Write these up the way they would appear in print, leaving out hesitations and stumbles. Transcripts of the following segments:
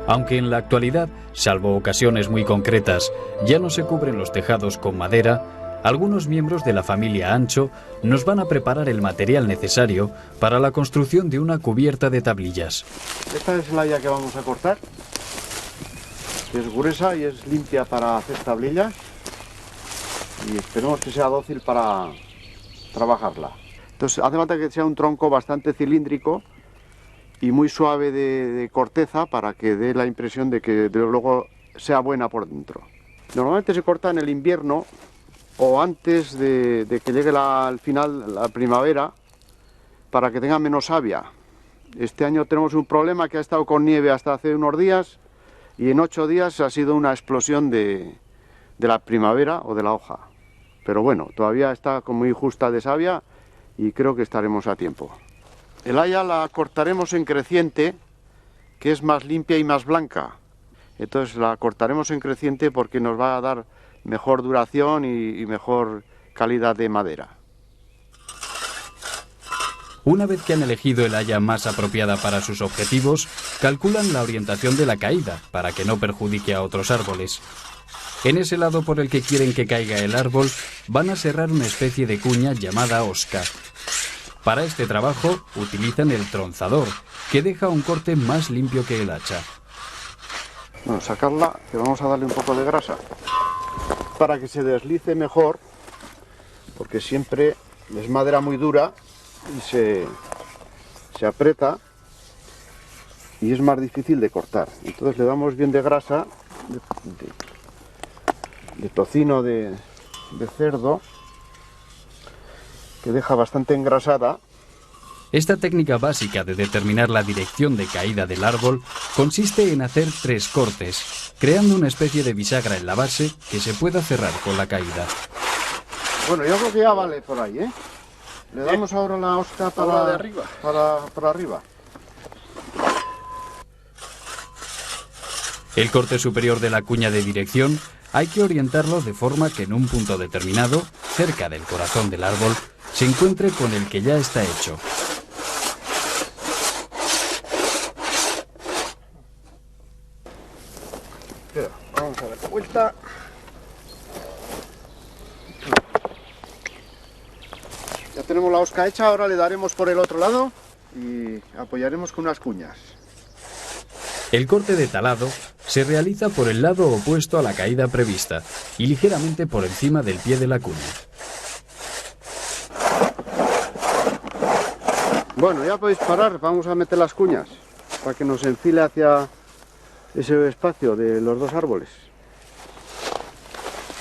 Aunque en la actualidad, salvo ocasiones muy concretas, ya no se cubren los tejados con madera, algunos miembros de la familia Ancho nos van a preparar el material necesario para la construcción de una cubierta de tablillas. Esta es la haya que vamos a cortar, que es gruesa y es limpia para hacer tablillas, y esperemos que sea dócil para trabajarla. Entonces hace falta que sea un tronco bastante cilíndrico y muy suave de corteza para que dé la impresión de que luego sea buena por dentro. Normalmente se corta en el invierno o antes de que llegue al final la primavera, para que tenga menos savia. Este año tenemos un problema, que ha estado con nieve hasta hace unos días y en 8 días ha sido una explosión de la primavera o de la hoja. Pero bueno, todavía está muy justa de savia y creo que estaremos a tiempo. El haya la cortaremos en creciente, que es más limpia y más blanca. Entonces la cortaremos en creciente porque nos va a dar mejor duración y mejor calidad de madera. Una vez que han elegido el haya más apropiada para sus objetivos, calculan la orientación de la caída para que no perjudique a otros árboles. En ese lado por el que quieren que caiga el árbol, van a serrar una especie de cuña llamada osca. Para este trabajo utilizan el tronzador, que deja un corte más limpio que el hacha. Bueno, sacarla, que vamos a darle un poco de grasa para que se deslice mejor, porque siempre es madera muy dura y se aprieta y es más difícil de cortar. Entonces le damos bien de grasa, de tocino de cerdo, que deja bastante engrasada. Esta técnica básica de determinar la dirección de caída del árbol consiste en hacer 3 cortes, creando una especie de bisagra en la base que se pueda cerrar con la caída. Bueno, yo creo que ya vale por ahí, ¿eh? Le damos ahora la osca para arriba. El corte superior de la cuña de dirección hay que orientarlo de forma que en un punto determinado, cerca del corazón del árbol, se encuentre con el que ya está hecho. Espera, vamos a dar la vuelta. Ya tenemos la osca hecha, ahora le daremos por el otro lado y apoyaremos con unas cuñas. El corte de talado se realiza por el lado opuesto a la caída prevista y ligeramente por encima del pie de la cuña. Bueno, ya podéis parar, vamos a meter las cuñas para que nos enfile hacia ese espacio de los 2 árboles.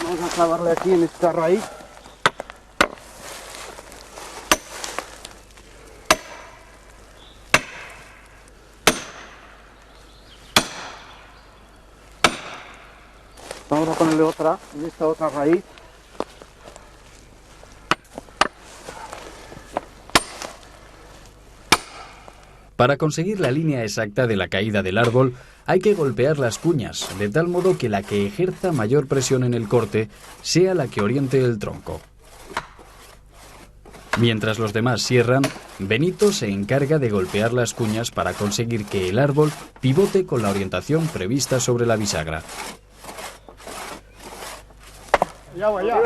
Vamos a clavarle aquí en esta raíz. Vamos a ponerle otra en esta otra raíz. Para conseguir la línea exacta de la caída del árbol, hay que golpear las cuñas, de tal modo que la que ejerza mayor presión en el corte sea la que oriente el tronco. Mientras los demás cierran, Benito se encarga de golpear las cuñas para conseguir que el árbol pivote con la orientación prevista sobre la bisagra. Ya va, ya.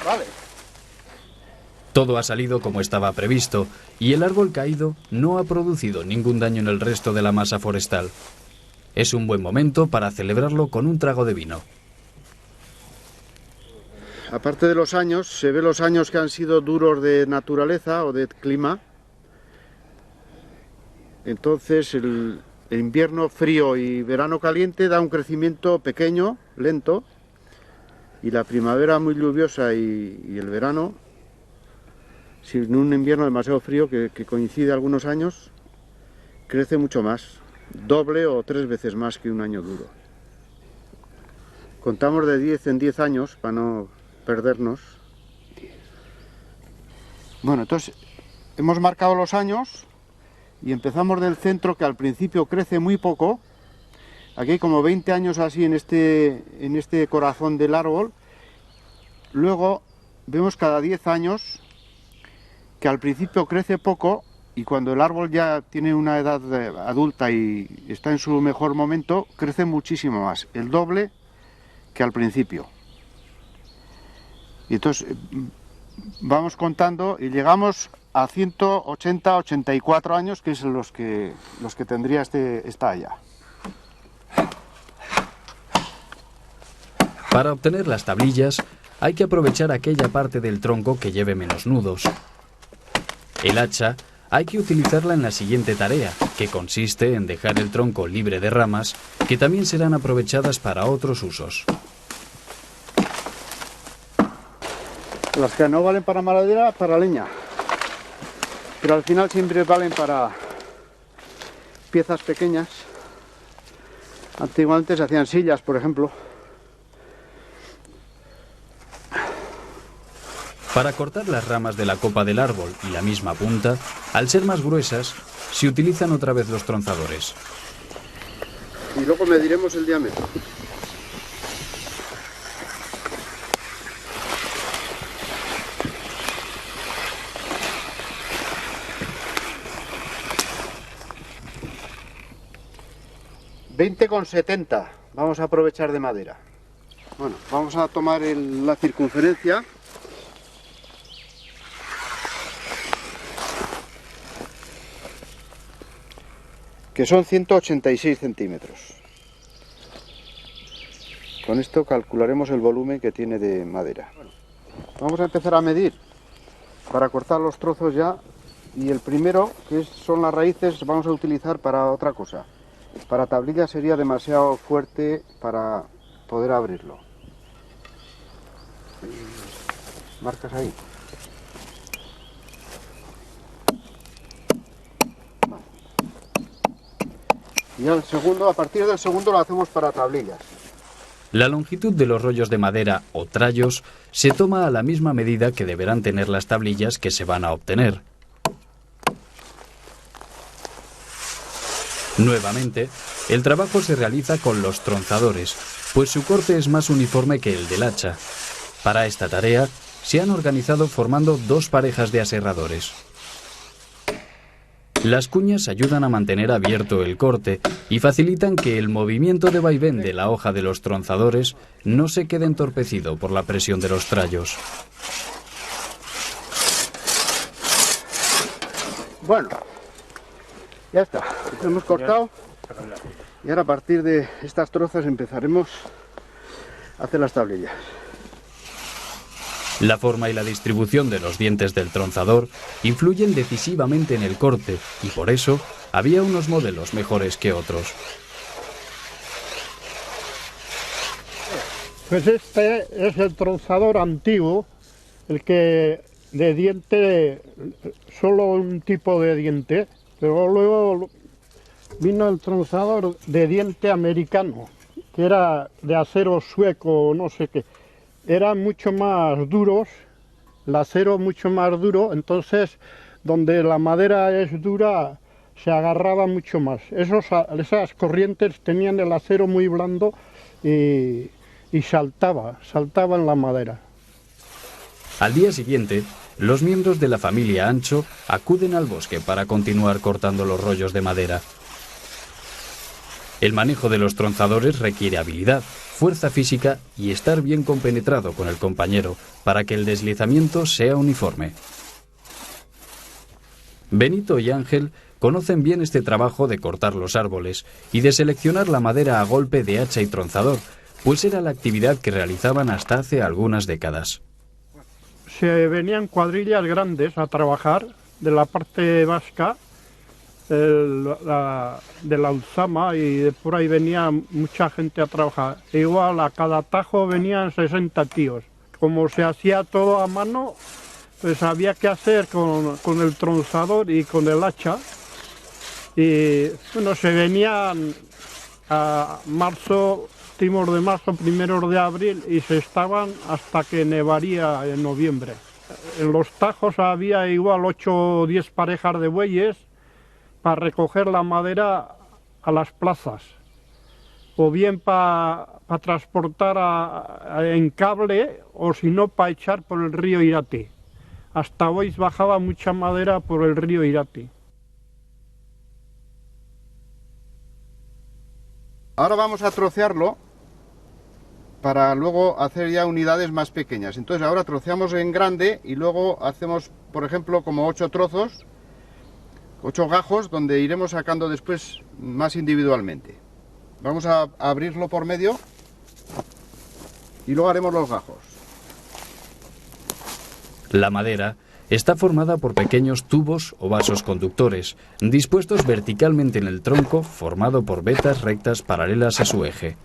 Vale. Todo ha salido como estaba previsto y el árbol caído no ha producido ningún daño en el resto de la masa forestal. Es un buen momento para celebrarlo con un trago de vino. Aparte de los años, se ve los años que han sido duros de naturaleza o de clima. Entonces el invierno frío y verano caliente da un crecimiento pequeño, lento, y la primavera muy lluviosa y el verano, sin un invierno demasiado frío que coincide algunos años, crece mucho más, doble o 3 veces más que un año duro. Contamos de 10 en 10 años para no perdernos. Bueno, entonces hemos marcado los años y empezamos del centro, que al principio crece muy poco. Aquí hay como 20 años así en este corazón del árbol, luego vemos cada 10 años que al principio crece poco y cuando el árbol ya tiene una edad adulta y está en su mejor momento, crece muchísimo más, el doble que al principio. Y entonces vamos contando y llegamos a 180, 84 años, que es los que tendría esta haya. Para obtener las tablillas hay que aprovechar aquella parte del tronco que lleve menos nudos. El hacha hay que utilizarla en la siguiente tarea, que consiste en dejar el tronco libre de ramas, que también serán aprovechadas para otros usos. Las que no valen para madera, para leña. Pero al final siempre valen para piezas pequeñas. Antiguamente se hacían sillas, por ejemplo. Para cortar las ramas de la copa del árbol y la misma punta, al ser más gruesas, se utilizan otra vez los tronzadores. Y luego mediremos el diámetro. $20,70 vamos a aprovechar de madera. Bueno, vamos a tomar la circunferencia. Que son 186 centímetros. Con esto calcularemos el volumen que tiene de madera. Bueno, vamos a empezar a medir para cortar los trozos ya. Y el primero, que son las raíces, vamos a utilizar para otra cosa. Para tablilla sería demasiado fuerte para poder abrirlo. Marcas ahí. Vale. Y al segundo, a partir del segundo lo hacemos para tablillas. La longitud de los rollos de madera o trallos se toma a la misma medida que deberán tener las tablillas que se van a obtener. Nuevamente, el trabajo se realiza con los tronzadores, pues su corte es más uniforme que el del hacha. Para esta tarea, se han organizado formando dos parejas de aserradores. Las cuñas ayudan a mantener abierto el corte y facilitan que el movimiento de vaivén de la hoja de los tronzadores no se quede entorpecido por la presión de los trallos. Bueno, ya está, hemos cortado y ahora a partir de estas trozas empezaremos a hacer las tablillas. La forma y la distribución de los dientes del tronzador influyen decisivamente en el corte y por eso había unos modelos mejores que otros. Pues este es el tronzador antiguo, el que de diente, solo un tipo de diente, pero luego vino el tronzador de diente americano, que era de acero sueco, no sé qué. Eran mucho más duros, el acero mucho más duro, entonces donde la madera es dura se agarraba mucho más. Esas corrientes tenían el acero muy blando y saltaba en la madera. Al día siguiente, los miembros de la familia Ancho acuden al bosque para continuar cortando los rollos de madera. El manejo de los tronzadores requiere habilidad, fuerza física y estar bien compenetrado con el compañero para que el deslizamiento sea uniforme. Benito y Ángel conocen bien este trabajo de cortar los árboles y de seleccionar la madera a golpe de hacha y tronzador, pues era la actividad que realizaban hasta hace algunas décadas. Se venían cuadrillas grandes a trabajar de la parte vasca, de la Ulzama, y de por ahí venía mucha gente a trabajar. Igual a cada tajo venían 60 tíos. Como se hacía todo a mano, pues había que hacer con el tronzador y con el hacha. Y bueno, se venían a marzo, últimos de marzo, primeros de abril, y se estaban hasta que nevaría en noviembre. En los tajos había igual 8 o 10 parejas de bueyes para recoger la madera a las plazas. o bien para transportar en cable, o si no para echar por el río Irati. Hasta hoy bajaba mucha madera por el río Irati. Ahora vamos a trocearlo para luego hacer ya unidades más pequeñas. Entonces ahora troceamos en grande y luego hacemos, por ejemplo, como 8 trozos, 8 gajos, donde iremos sacando después más individualmente. Vamos a abrirlo por medio y luego haremos los gajos. La madera está formada por pequeños tubos o vasos conductores, dispuestos verticalmente en el tronco, formado por vetas rectas paralelas a su eje.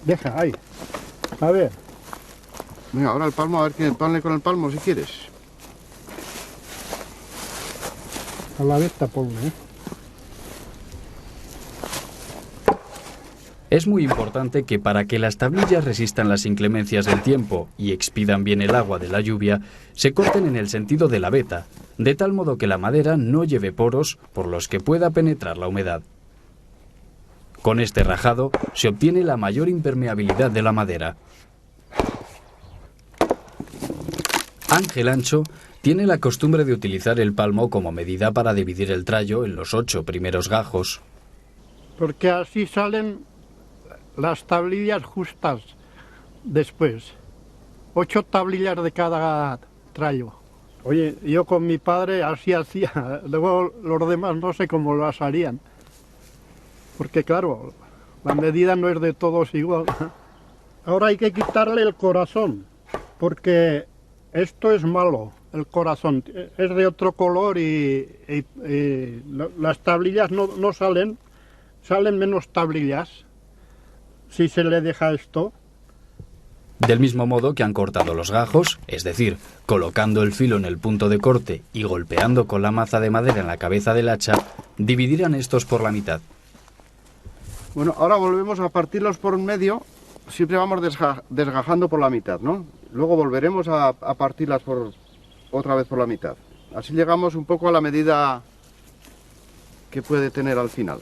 Deja, ahí. A ver. Venga, ahora el palmo, a ver quién ponle con el palmo si quieres. A la vez ponle, ¿eh? Es muy importante que para que las tablillas resistan las inclemencias del tiempo y expidan bien el agua de la lluvia, se corten en el sentido de la veta, de tal modo que la madera no lleve poros por los que pueda penetrar la humedad. Con este rajado se obtiene la mayor impermeabilidad de la madera. Ángel Ancho tiene la costumbre de utilizar el palmo como medida para dividir el trallo en los 8 primeros gajos. Porque así salen las tablillas justas después. 8 tablillas de cada trallo. Oye, yo con mi padre así hacía, luego los demás no sé cómo las harían. Porque claro, la medida no es de todos igual. Ahora hay que quitarle el corazón, porque esto es malo, el corazón. Es de otro color y las tablillas no salen, salen menos tablillas si se le deja esto. Del mismo modo que han cortado los gajos, es decir, colocando el filo en el punto de corte y golpeando con la maza de madera en la cabeza del hacha, dividirán estos por la mitad. Bueno, ahora volvemos a partirlos por medio, siempre vamos desgajando por la mitad, ¿no? Luego volveremos a partirlas otra vez por la mitad. Así llegamos un poco a la medida que puede tener al final.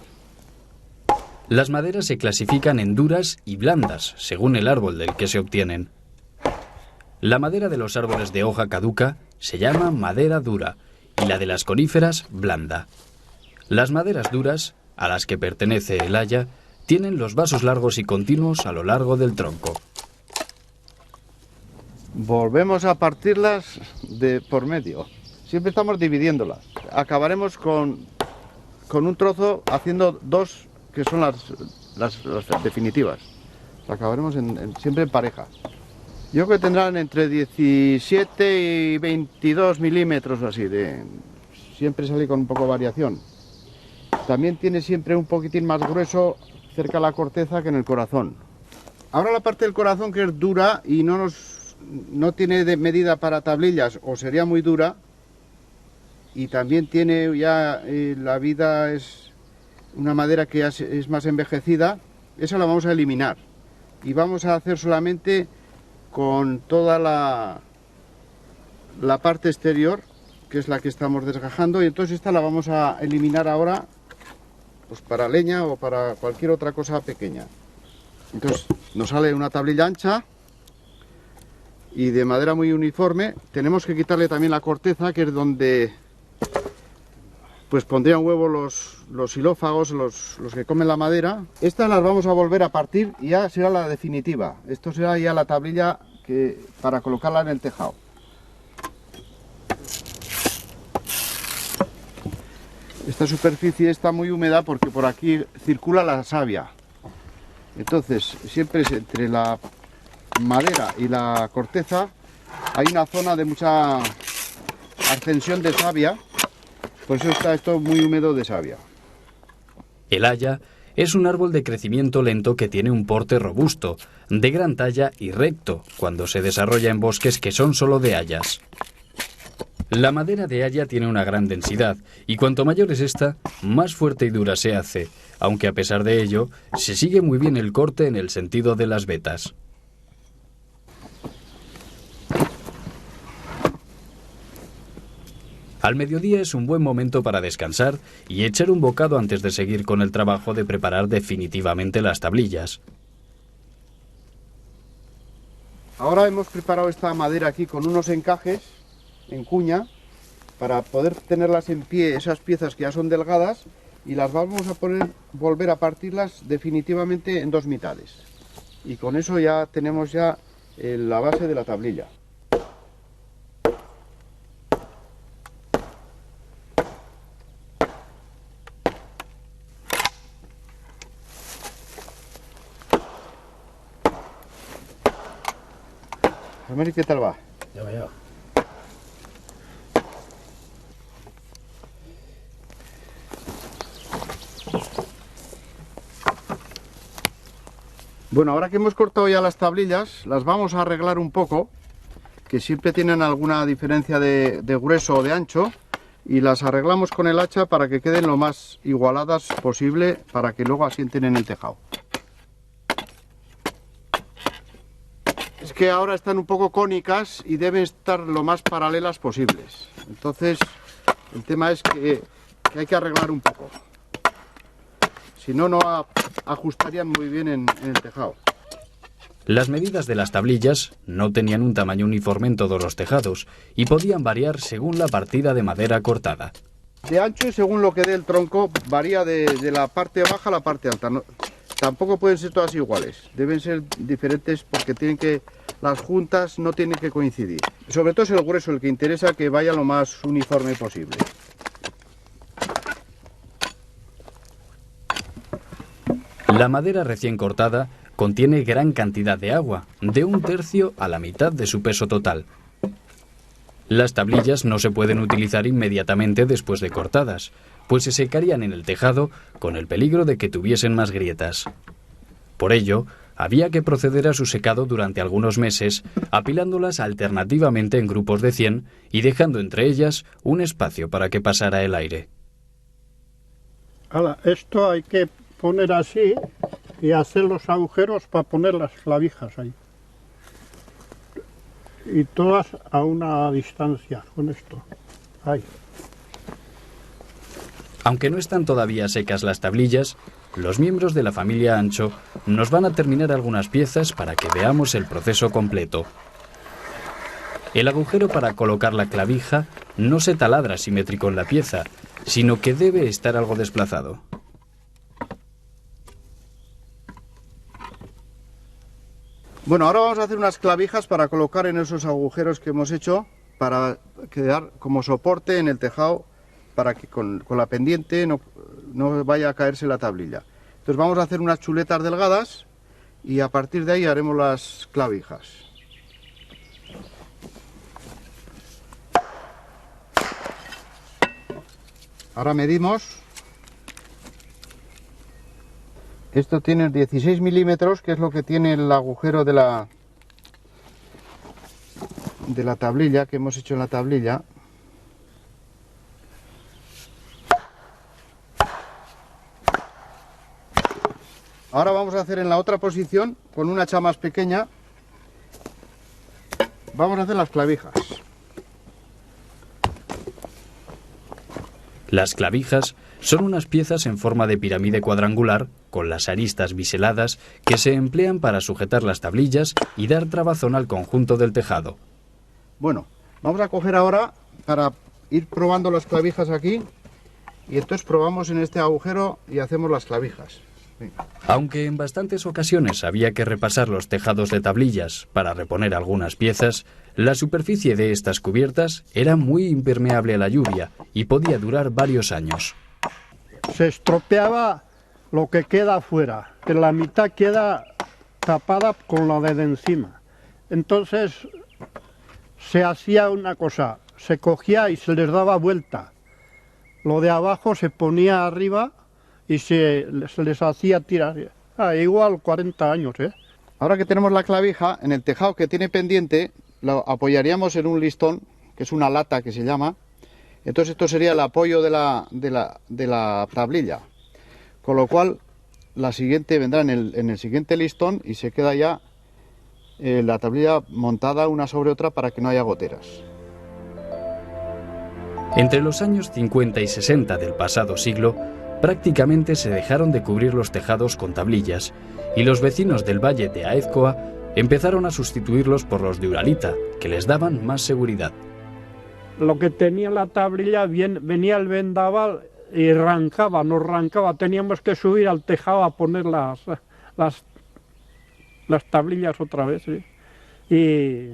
Las maderas se clasifican en duras y blandas, según el árbol del que se obtienen. La madera de los árboles de hoja caduca se llama madera dura y la de las coníferas blanda. Las maderas duras, a las que pertenece el haya, tienen los vasos largos y continuos a lo largo del tronco. Volvemos a partirlas por medio. Siempre estamos dividiéndolas. Acabaremos con un trozo haciendo 2 que son las definitivas. Acabaremos siempre en pareja. Yo creo que tendrán entre 17 y 22 milímetros o así. Siempre sale con un poco de variación. También tiene siempre un poquitín más grueso cerca de la corteza que en el corazón. Ahora la parte del corazón, que es dura y no tiene de medida para tablillas, o sería muy dura, y también tiene ya la vida es una madera que ya es más envejecida, esa la vamos a eliminar y vamos a hacer solamente con toda la parte exterior, que es la que estamos desgajando, y entonces esta la vamos a eliminar ahora, pues para leña o para cualquier otra cosa pequeña. Entonces nos sale una tablilla ancha y de madera muy uniforme. Tenemos que quitarle también la corteza, que es donde pues pondrían huevo los xilófagos, los que comen la madera. Estas las vamos a volver a partir y ya será la definitiva. Esto será ya la tablilla para colocarla en el tejado. Esta superficie está muy húmeda porque por aquí circula la savia. Entonces, siempre entre la madera y la corteza hay una zona de mucha ascensión de savia. Por eso está esto muy húmedo de savia. El haya es un árbol de crecimiento lento que tiene un porte robusto, de gran talla y recto, cuando se desarrolla en bosques que son solo de hayas. La madera de haya tiene una gran densidad, y cuanto mayor es esta, más fuerte y dura se hace, aunque a pesar de ello, se sigue muy bien el corte en el sentido de las vetas. Al mediodía es un buen momento para descansar y echar un bocado antes de seguir con el trabajo de preparar definitivamente las tablillas. Ahora hemos preparado esta madera aquí con unos encajes en cuña para poder tenerlas en pie, esas piezas que ya son delgadas, y las vamos a volver a partirlas definitivamente en dos mitades. Y con eso ya tenemos ya la base de la tablilla. A ver qué tal va. Ya veo. Bueno, ahora que hemos cortado ya las tablillas, las vamos a arreglar un poco, que siempre tienen alguna diferencia de grueso o de ancho, y las arreglamos con el hacha para que queden lo más igualadas posible, para que luego asienten en el tejado. Es que ahora están un poco cónicas y deben estar lo más paralelas posibles. Entonces, el tema es que hay que arreglar un poco. Si no, no ajustarían muy bien en el tejado. Las medidas de las tablillas no tenían un tamaño uniforme en todos los tejados y podían variar según la partida de madera cortada. De ancho y según lo que dé el tronco, varía de la parte baja a la parte alta. Tampoco pueden ser todas iguales, deben ser diferentes porque las juntas no tienen que coincidir. Sobre todo es el grueso el que interesa, que vaya lo más uniforme posible. La madera recién cortada contiene gran cantidad de agua, de 1/3 a la mitad de su peso total. Las tablillas no se pueden utilizar inmediatamente después de cortadas, pues se secarían en el tejado con el peligro de que tuviesen más grietas. Por ello, había que proceder a su secado durante algunos meses, apilándolas alternativamente en grupos de 100 y dejando entre ellas un espacio para que pasara el aire. Ahora, esto hay que poner así y hacer los agujeros para poner las clavijas ahí. Y todas a una distancia con esto. Ahí. Aunque no están todavía secas las tablillas, los miembros de la familia Ancho nos van a terminar algunas piezas para que veamos el proceso completo. El agujero para colocar la clavija no se taladra simétrico en la pieza, sino que debe estar algo desplazado. Bueno, ahora vamos a hacer unas clavijas para colocar en esos agujeros que hemos hecho, para quedar como soporte en el tejado, para que con la pendiente no vaya a caerse la tablilla. Entonces vamos a hacer unas chuletas delgadas y a partir de ahí haremos las clavijas. Ahora medimos. Esto tiene 16 milímetros, que es lo que tiene el agujero de la tablilla, que hemos hecho en la tablilla. Ahora vamos a hacer en la otra posición, con una hacha más pequeña, vamos a hacer las clavijas. Las clavijas son unas piezas en forma de pirámide cuadrangular, con las aristas biseladas, que se emplean para sujetar las tablillas y dar trabazón al conjunto del tejado. Bueno, vamos a coger ahora para ir probando las clavijas aquí, y entonces probamos en este agujero y hacemos las clavijas. Venga. Aunque en bastantes ocasiones había que repasar los tejados de tablillas para reponer algunas piezas, la superficie de estas cubiertas era muy impermeable a la lluvia y podía durar varios años. Se estropeaba lo que queda afuera, que la mitad queda tapada con la de encima. Entonces se hacía una cosa, se cogía y se les daba vuelta. Lo de abajo se ponía arriba y se les hacía tirar. Igual 40 años, ¿eh? Ahora que tenemos la clavija, en el tejado que tiene pendiente, lo apoyaríamos en un listón, que es una lata que se llama. Entonces esto sería el apoyo de la tablilla. Con lo cual, la siguiente vendrá en el siguiente listón y se queda ya la tablilla montada una sobre otra para que no haya goteras. Entre los años 50 y 60 del pasado siglo, prácticamente se dejaron de cubrir los tejados con tablillas y los vecinos del valle de Aezkoa empezaron a sustituirlos por los de Uralita, que les daban más seguridad. Lo que tenía la tablilla, venía el vendaval y nos arrancaba, teníamos que subir al tejado a poner las tablillas otra vez, ¿sí? Y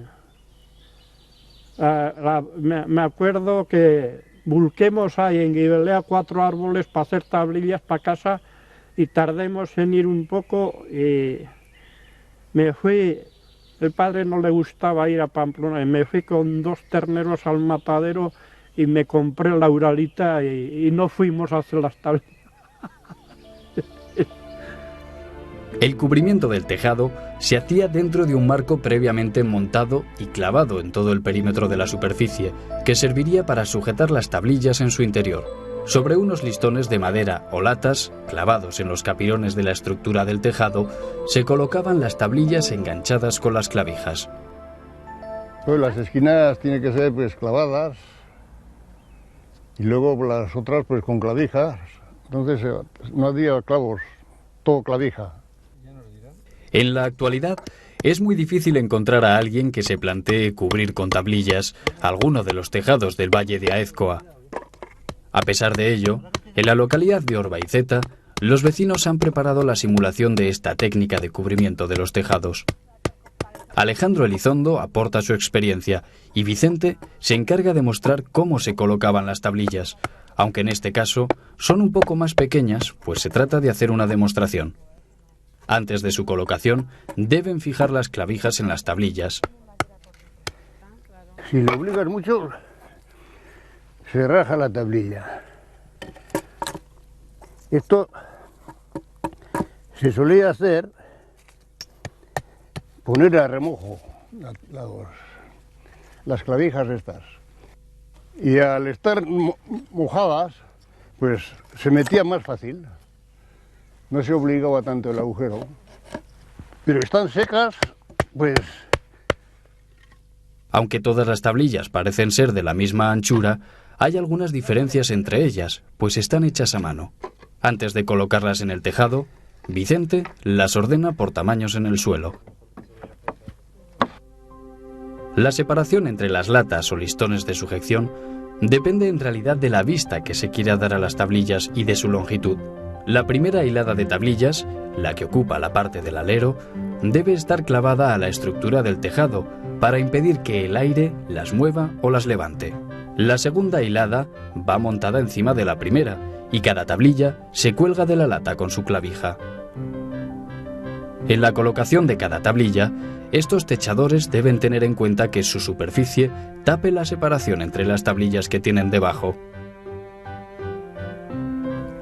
me acuerdo que busquemos ahí en Guibelea 4 árboles para hacer tablillas para casa y tardemos en ir un poco y me fui. El padre no le gustaba ir a Pamplona y me fui con 2 terneros al matadero y me compré la Uralita y no fuimos a hacer las tablillas. El cubrimiento del tejado se hacía dentro de un marco previamente montado y clavado en todo el perímetro de la superficie, que serviría para sujetar las tablillas en su interior. Sobre unos listones de madera o latas, clavados en los capirones de la estructura del tejado, se colocaban las tablillas enganchadas con las clavijas. Pues las esquinas tienen que ser pues clavadas y luego las otras pues con clavijas. Entonces no había clavos, todo clavija. En la actualidad, es muy difícil encontrar a alguien que se plantee cubrir con tablillas alguno de los tejados del valle de Aezkoa. A pesar de ello, en la localidad de Orbaizeta, los vecinos han preparado la simulación de esta técnica de cubrimiento de los tejados. Alejandro Elizondo aporta su experiencia y Vicente se encarga de mostrar cómo se colocaban las tablillas, aunque en este caso son un poco más pequeñas, pues se trata de hacer una demostración. Antes de su colocación, deben fijar las clavijas en las tablillas. Si lo obligas mucho, se raja la tablilla. Esto se solía hacer, poner a remojo las clavijas estas. Y al estar mojadas, pues se metía más fácil. No se obligaba tanto el agujero. Pero están secas, pues... Aunque todas las tablillas parecen ser de la misma anchura, hay algunas diferencias entre ellas, pues están hechas a mano. Antes de colocarlas en el tejado, Vicente las ordena por tamaños en el suelo. La separación entre las latas o listones de sujeción depende en realidad de la vista que se quiera dar a las tablillas y de su longitud. La primera hilada de tablillas, la que ocupa la parte del alero, debe estar clavada a la estructura del tejado para impedir que el aire las mueva o las levante. La segunda hilada va montada encima de la primera y cada tablilla se cuelga de la lata con su clavija. En la colocación de cada tablilla, estos techadores deben tener en cuenta que su superficie tape la separación entre las tablillas que tienen debajo.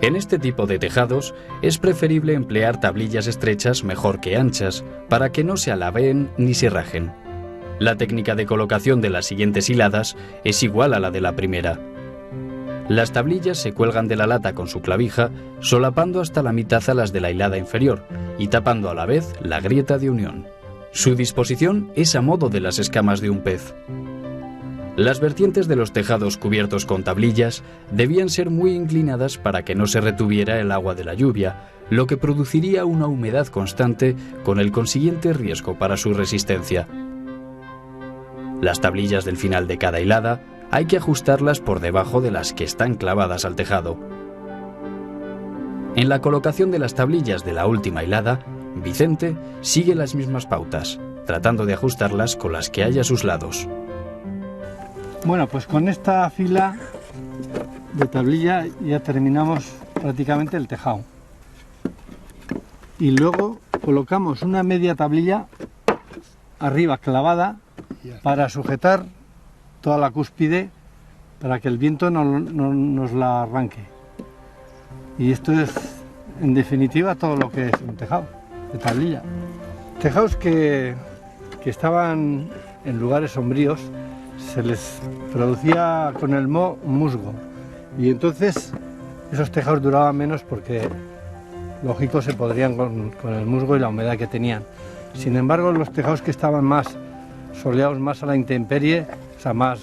En este tipo de tejados es preferible emplear tablillas estrechas mejor que anchas, para que no se alabeen ni se rajen. La técnica de colocación de las siguientes hiladas es igual a la de la primera. Las tablillas se cuelgan de la lata con su clavija, solapando hasta la mitad a las de la hilada inferior y tapando a la vez la grieta de unión. Su disposición es a modo de las escamas de un pez. Las vertientes de los tejados cubiertos con tablillas debían ser muy inclinadas para que no se retuviera el agua de la lluvia, lo que produciría una humedad constante con el consiguiente riesgo para su resistencia. Las tablillas del final de cada hilada hay que ajustarlas por debajo de las que están clavadas al tejado. En la colocación de las tablillas de la última hilada, Vicente sigue las mismas pautas, tratando de ajustarlas con las que hay a sus lados. Bueno, pues con esta fila de tablilla ya terminamos prácticamente el tejado. Y luego colocamos una media tablilla arriba clavada para sujetar toda la cúspide para que el viento no nos la arranque. Y esto es, en definitiva, todo lo que es un tejado de tablilla. Tejados que estaban en lugares sombríos, se les producía con el moho musgo y entonces esos tejados duraban menos porque, lógico, se podrían con el musgo y la humedad que tenían. Sin embargo, los tejados que estaban más soleados, más a la intemperie, o sea, más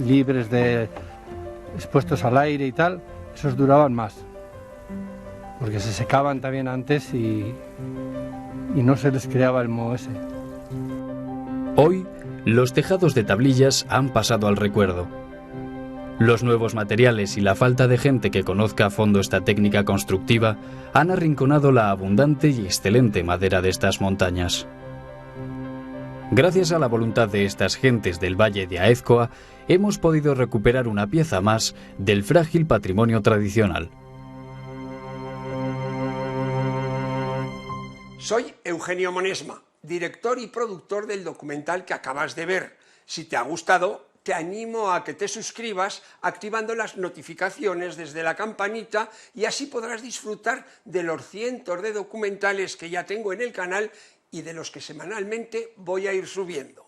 libres de expuestos al aire y tal, esos duraban más, porque se secaban también antes y no se les creaba el moho ese. Hoy, los tejados de tablillas han pasado al recuerdo. Los nuevos materiales y la falta de gente que conozca a fondo esta técnica constructiva han arrinconado la abundante y excelente madera de estas montañas. Gracias a la voluntad de estas gentes del Valle de Aézcoa, hemos podido recuperar una pieza más del frágil patrimonio tradicional. Soy Eugenio Monesma, director y productor del documental que acabas de ver. Si te ha gustado, te animo a que te suscribas activando las notificaciones desde la campanita y así podrás disfrutar de los cientos de documentales que ya tengo en el canal y de los que semanalmente voy a ir subiendo.